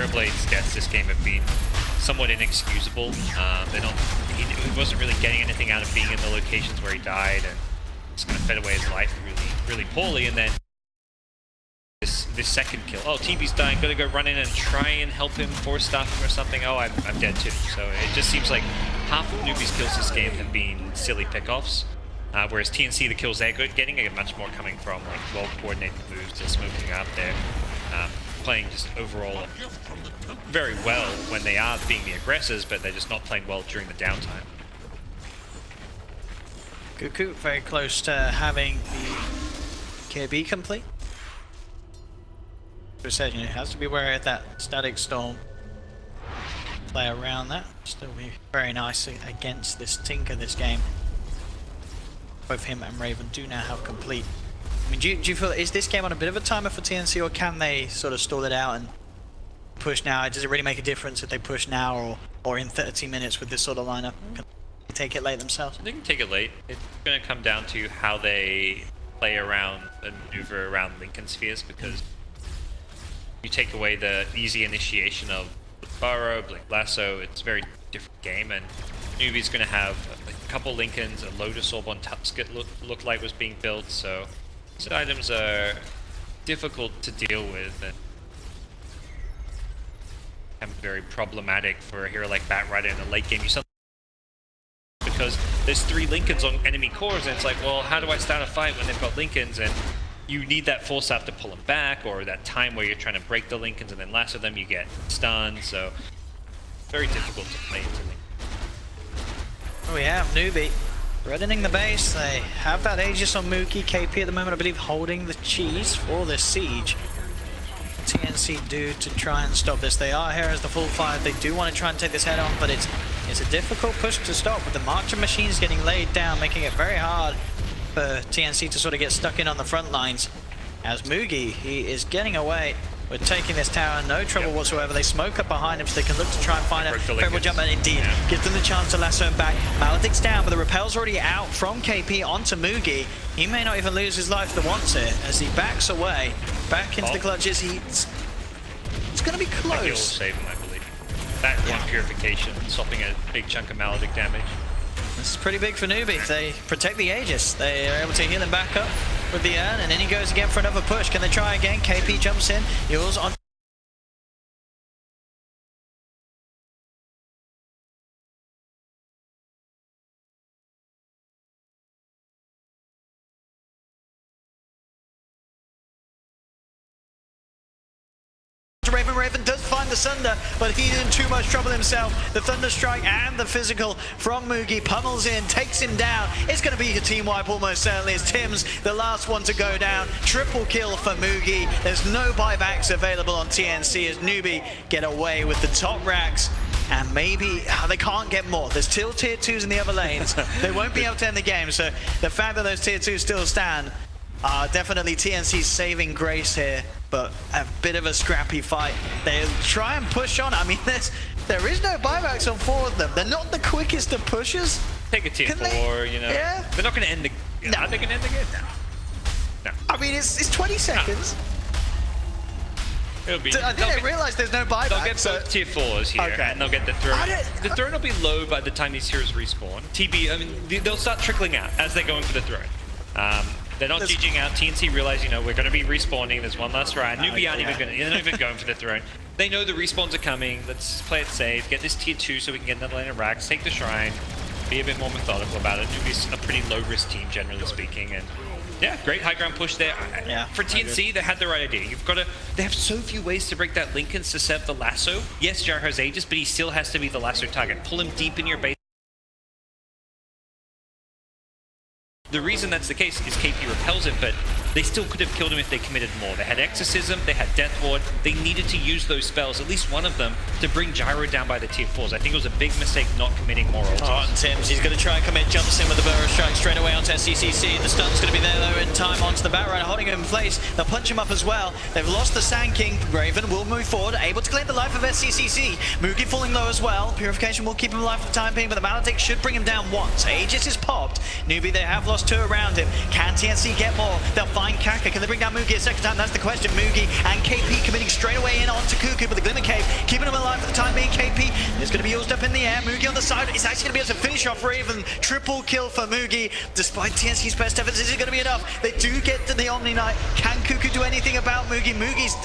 Terrorblade's deaths this game have been somewhat inexcusable. He wasn't really getting anything out of being in the locations where he died, and just kind of fed away his life really poorly. And then this second kill. Oh, TB's dying. Gotta go run in and try and help him, force staff him or something. Oh, I'm dead too. So it just seems like half of Newbee's kills this game have been silly pickoffs. Whereas TNC, the kills they're getting are much more coming from like well-coordinated moves and smoking up there. Playing just overall very well when they are being the aggressors, but they're just not playing well during the downtime. Cuckoo very close to having the KB complete. As I said, you know, it has to be wary of that static storm. Play around that. Still be very nice against this Tinker this game. Both him and Raven do now have complete. I mean, do you feel, is this game on a bit of a timer for TNC, or can they sort of stall it out and push now? Does it really make a difference if they push now or in 30 minutes with this sort of lineup? Can they take it late themselves? They can take it late. It's going to come down to how they play around and maneuver around Lincoln spheres, because you take away the easy initiation of Burrow, Blink Lasso, it's a very different game, and Newbee's going to have a couple Lincolns, a Lotus Orb on Tusk it looked like was being built, so these items are difficult to deal with and very problematic for a hero like Batrider in the late game. You because there's 3 Lincolns on enemy cores, and it's like, well, how do I start a fight when they've got Lincolns? And you need that force staff to pull them back, or that time where you're trying to break the Lincolns and then lasso them, you get stunned, so very difficult to play into Lincoln. We have Newbee threatening the base. They have that Aegis on Mookie. KP at the moment, I believe, holding the cheese for this siege. TNC do to try and stop this. They are here as the full 5. They do want to try and take this head on, but it's a difficult push to stop with the Marcher machines getting laid down, making it very hard for TNC to sort of get stuck in on the front lines. As Moogie, he is getting away with taking this tower, no trouble whatsoever. They smoke up behind him so they can look to try and find a favorable jump, and indeed gives them the chance to lasso him back. Maledict's down, but the repel's already out from KP onto Moogie. He may not even lose his life for once here as he backs away, back into the clutches. It's going to be close. He'll save him, I believe. That one purification, stopping a big chunk of Maledict damage. This is pretty big for Newbee. They protect the Aegis. They are able to heal him back up with the urn, and then he goes again for another push. Can they try again? KP jumps in. Yours on. Raven does find the Sunder, but he's in too much trouble himself. The Thunder Strike and the physical from Moogie pummels in, takes him down. It's going to be a team wipe almost certainly, as Tim's the last one to go down. Triple kill for Moogie. There's no buybacks available on TNC as Newbee get away with the top racks. And maybe they can't get more. There's still tier 2s in the other lanes. They won't be able to end the game, so the fact that those tier 2s still stand, definitely TNC's saving grace here, but a bit of a scrappy fight. They'll try and push on. I mean, there is no buybacks on 4 of them. They're not the quickest of pushers. Take a tier 4, you know. Yeah. They're not going to end the game. No. Are they going to end the game? No. I mean, it's 20 seconds. No. It'll be, I think they realize there's no buyback. They'll get both tier 4s here, and they'll get the throne. The throne will be low by the time these heroes respawn. TB, I mean, they'll start trickling out as they're going for the throne. They're not GGing out. TNC realize, you know, we're going to be respawning. There's one last round. Newbee aren't even going to, they're not even going for the throne. They know the respawns are coming. Let's play it safe. Get this tier 2 so we can get another lane of racks. Take the shrine. Be a bit more methodical about it. Newbee's a pretty low risk team, generally speaking. And yeah, great high ground push there. For TNC, they had the right idea. They have so few ways to break that Lincoln's to set up the lasso. Yes, Jar has Aegis, but he still has to be the lasso target. Pull him deep in your base. The reason that's the case is KP repels him, but they still could have killed him if they committed more. They had Exorcism, they had Death Ward, they needed to use those spells, at least one of them, to bring Gyro down by the tier 4s. I think it was a big mistake not committing more ults. Oh, and Tim's, he's going to try and commit, jumps in with the Burrow Strike straight away onto SCCC. The stun's going to be there though in time onto the Batrider, holding him in place. They'll punch him up as well. They've lost the Sand King. Raven will move forward, able to claim the life of SCCC. Moogie falling low as well. Purification will keep him alive for the time being, but the Maledict should bring him down once. Aegis is popped. Newbee, they have lost 2 around him. Can TNC get more? They'll find Kaka. Can they bring down Mugi a second time? That's the question. Mugi and KP committing straight away in onto Cuckoo, but the Glimmer Cave keeping him alive for the time being. KP is going to be used up in the air. Mugi on the side is actually going to be able to finish off Raven. Triple kill for Mugi. Despite TNC's best efforts, is it going to be enough? They do get to the Omni Knight. Can Cuckoo do anything about Mugi?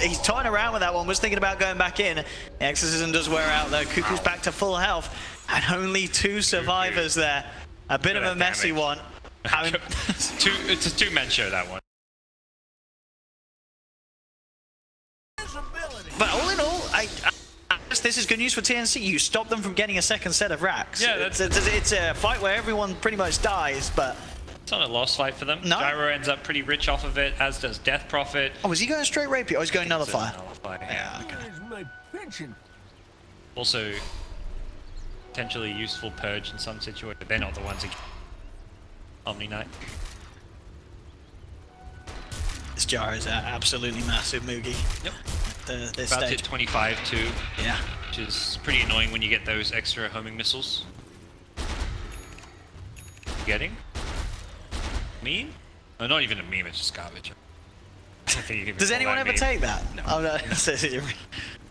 He's toying around with that one, was thinking about going back in. Exorcism does wear out though. Cuckoo's back to full health. And only 2 survivors there. A bit of a messy one. I mean, it's a two-man show, that one. But all in all, I guess this is good news for TNC. You stop them from getting a second set of racks. Yeah, it's a fight where everyone pretty much dies, but... It's not a lost fight for them. No. Gyro ends up pretty rich off of it, as does Death Prophet. Oh, was he going straight Rapier? Oh, he's going Nullify. Yeah, okay. Also, potentially useful Purge in some situations, but they're not the ones who Omni Knight. This jar is absolutely massive, Mugi. Yep. This About stage. to 25 too. Yeah. Which is pretty annoying when you get those extra homing missiles. Getting? Meme? Oh, not even a meme, it's just garbage. I don't think you can Does call anyone that ever meme. take that? No. Oh, no.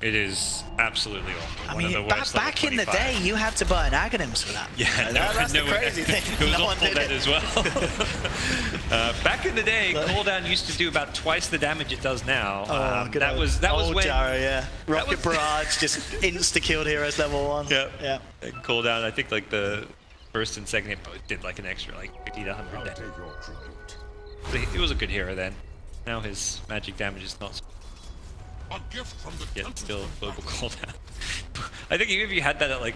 It is absolutely awful. I One of mean, the worst back in the 25. day, you had to buy an Aghanims for that. Yeah, that's the crazy thing. It was No one awful did then it. as well. Back in the day, cooldown used to do about twice the damage it does now. Oh, good that was when Jaro, yeah. Rocket was- Barrage just insta-killed heroes level 1. Yeah. Yeah. And cooldown. I think like the first and second hit both did like an extra like 50 to 100 damage. He was a good hero then. Now his magic damage is not. A gift from the Yeah, still global cooldown. I think if you had that at like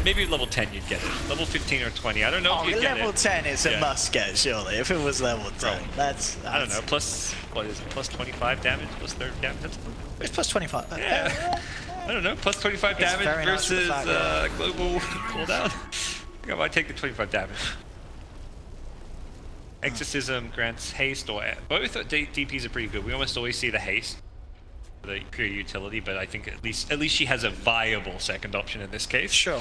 maybe level 10 you'd get it. Level 15 or 20, I don't know Oh, if you'd get level it. 10 is a Yeah. must get, surely. If it was level 10, Probably. that's... I don't know, plus, what is it, plus 25 damage, plus 30 damage? That's, It's plus 25. yeah, I don't know, plus 25 It's damage very nice with versus the fact that- global cooldown. I think I might take the 25 damage. Exorcism grants haste, or both DPs are pretty good. We almost always see the haste, the pure utility, but I think at least she has a viable second option in this case. Sure.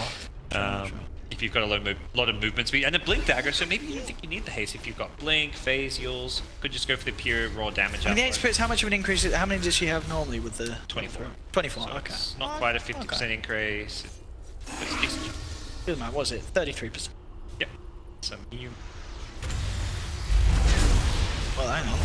If you've got a lot of movement speed and a blink dagger, so maybe you don't think you need the haste if you've got blink, phase, heals. Could just go for the pure raw damage. I mean, the output. experience, how much of an increase, how many does she have normally with the... 24. 24, So okay. it's not quite a 50% increase. It's decent. Good man, was it? 33%. Yep. Some EU. Well, hang on.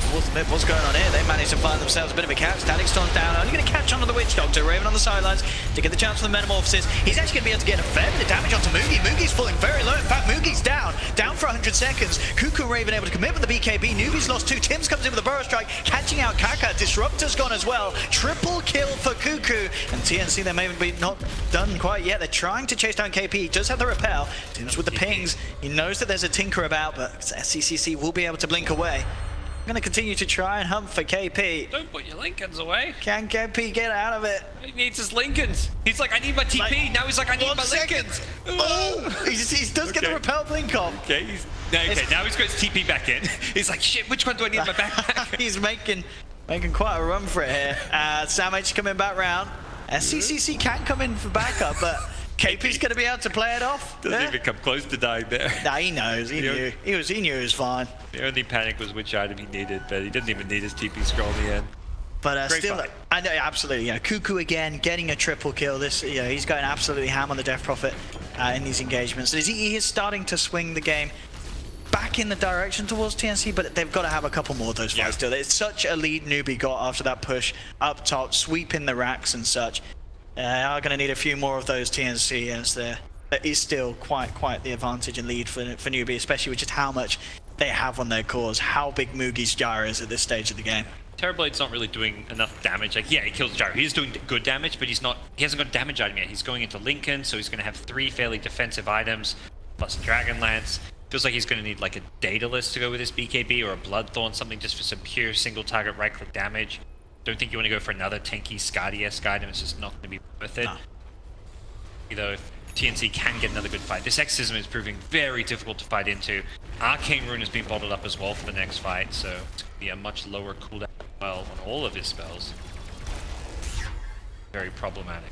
What's going on here? They managed to find themselves a bit of a catch. Static Storm's down. Only going to catch onto the Witch Doctor. Raven on the sidelines to get the chance for the Metamorphosis. He's actually going to be able to get a fair bit of damage onto Mugi. Mugi's falling very low. In fact, Mugi's down. Down for 100 seconds. Cuckoo and Raven able to commit with the BKB. Newbee's lost 2. Tims comes in with a Burrow Strike, catching out Kaka. Disruptor's gone as well. Triple kill for Cuckoo. And TNC, they may be not done quite yet. They're trying to chase down KP. He does have the repel. Tims with the pings. He knows that there's a Tinker about, but SCCC will be able to blink away. I'm going to continue to try and hunt for KP. Don't put your Lincolns away. Can KP get out of it? He needs his Lincolns. He's like, I need my TP. Like, now he's like, I need 1 my second. Lincolns. Oh, he does get the Okay. repel blink off. Okay, now he's got his TP back in. He's like, shit, which one do I need in my backpack? He's making quite a run for it here. Sam H coming back round. SCCC can come in for backup, but KP's going to be able to play it off. Doesn't Yeah. even come close to dying there. Nah, he knows. He knew. He knew it was fine. The only panic was which item he needed, but he didn't even need his TP scroll in the end. But Great still, fight. I know absolutely. Yeah, Cuckoo again getting a triple kill. This, he's going absolutely ham on the Death Prophet in these engagements. He is starting to swing the game back in the direction towards TNC, but they've got to have a couple more of those fights still. It's such a lead Newbie got after that push up top, sweeping the racks and such. Are going to need a few more of those TNC, as there is still quite the advantage and lead for Newbie, especially with just how much they have on their cores, how big Mugi's Gyro is at this stage of the game. Terrorblade's not really doing enough damage. Like, yeah, he kills Gyro. He is doing good damage, but he hasn't got a damage item yet. He's going into Lincoln, so he's going to have 3 fairly defensive items, plus Dragon Lance. Feels like he's going to need like a Daedalus to go with his BKB, or a Bloodthorn, something just for some pure single target right-click damage. Don't think you want to go for another tanky Skadi-esque item. It's just not going to be worth it. No. Though if TNC can get another good fight. This Exorcism is proving very difficult to fight into. Arcane Rune has been bottled up as well for the next fight, so it's going to be a much lower cooldown as well on all of his spells. Very problematic.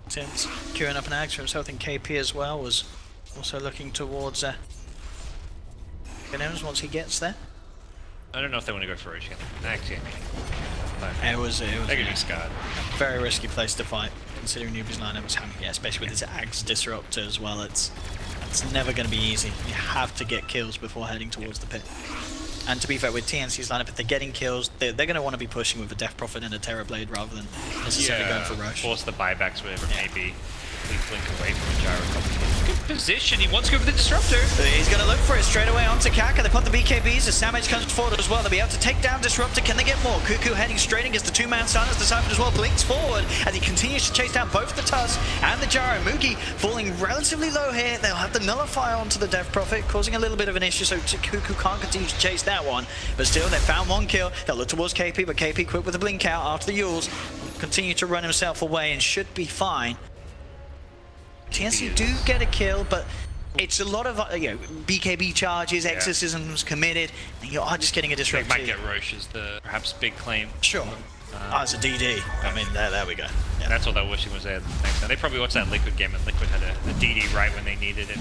Tims queuing up an axe for himself, and KP as well was also looking towards Who knows once he gets there? I don't know if they want to go for Roche again. Actually, It was they could yeah, be scarred. very risky place to fight, considering Newbee's lineup was having, yeah, especially with his Axe Disruptor as well. It's never going to be easy. You have to get kills before heading towards the pit. And to be fair, with TNC's lineup, if they're getting kills, they're going to want to be pushing with a Death Prophet and a Terror Blade rather than necessarily going for Roche. Force the buybacks, whatever it may be. Please blink away from the gyro couple times. Good position. He wants to go for the disruptor. He's going to look for it straight away onto Kaka. They put the BKBs as Samage comes forward as well. They'll be able to take down Disruptor. Can they get more? Cuckoo heading straight against the two-man silence. Disciple as well blinks forward as he continues to chase down both the Tusk and the Gyro. Mookie falling relatively low here. They'll have the Nullify onto the Death Prophet, causing a little bit of an issue, so Cuckoo can't continue to chase that one. But still, they found one kill. They'll look towards KP, but KP quick with the blink out after the Yules. Continue to run himself away and should be fine. TNC do get a kill, but it's a lot of BKB charges, exorcisms committed, and you are just getting a disruptor. They might get Roche as the perhaps big claim. Sure. As a DD. I mean, there we go. Yeah. That's all they're wishing was there next time. They probably watched that Liquid game, and Liquid had a DD right when they needed it.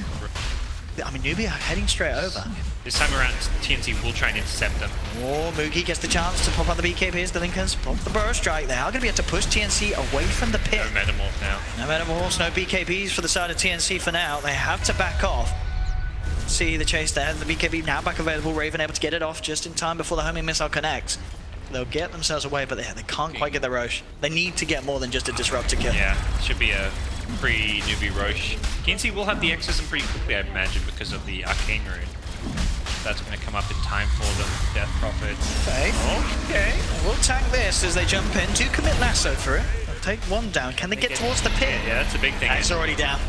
I mean, Newbee are heading straight over. This time around, TNC will try and intercept them. Oh, Mookie gets the chance to pop on the BKBs. The Lincolns pop the Burrow Strike. They are going to be able to push TNC away from the pit. No Metamorph now. No Metamorphs, no BKBs for the side of TNC for now. They have to back off. See the chase there. The BKB now back available. Raven able to get it off just in time before the homing missile connects. They'll get themselves away, but they can't quite get the Roche. They need to get more than just a disruptor kill. Yeah, should be a pre-Newbie Roche. TNC will have the Exorcism pretty quickly, I imagine, because of the Arcane Rune. That's going to come up in time for them. Death Prophet. Okay. We'll tank this as they jump in. Do commit lasso for it. They'll take one down. Can they get towards the pit? Yeah, that's a big thing. It's already down.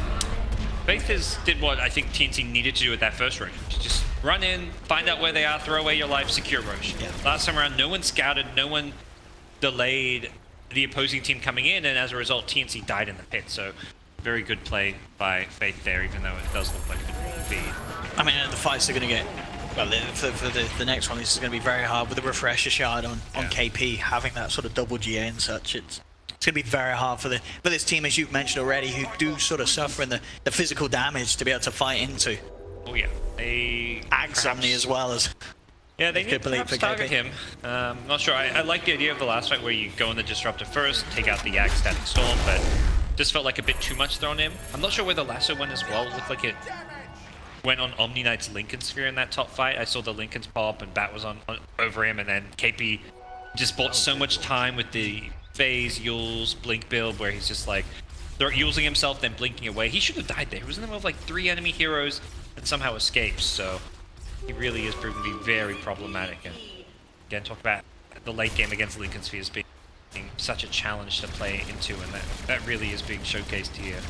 Faith did what I think TNC needed to do with that first Roche. Just run in, find out where they are, throw away your life, secure Roche. Yeah. Last time around, no one scouted, no one delayed the opposing team coming in, and as a result, TNC died in the pit. So, very good play by Faith there, even though it does look like it could be. I mean, the fights are going to get... Well, for the next one, this is going to be very hard with the Refresher Shard on KP, having that sort of double GA and such. It's going to be very hard for this team, as you've mentioned already, who do sort of suffer in the physical damage to be able to fight into. Oh yeah, they... Axe Omni as well as... Yeah, they need to perhaps target him. Not sure. I like the idea of the last fight where you go on the Disruptor first, take out the Axe Static Storm, but just felt like a bit too much thrown him. I'm not sure where the lasso went as well. It looked like it went on Omni Knight's Lincoln Sphere in that top fight. I saw the Lincolns pop and Bat was on over him, and then KP just bought so much time with the phase, Yules, Blink build, where he's just like using himself, then blinking away. He should have died there. He was in the middle of like 3 enemy heroes and somehow escapes, so he really is proving to be very problematic. And again, talk about the late game against Lincoln Spheres being such a challenge to play into, and that really is being showcased here.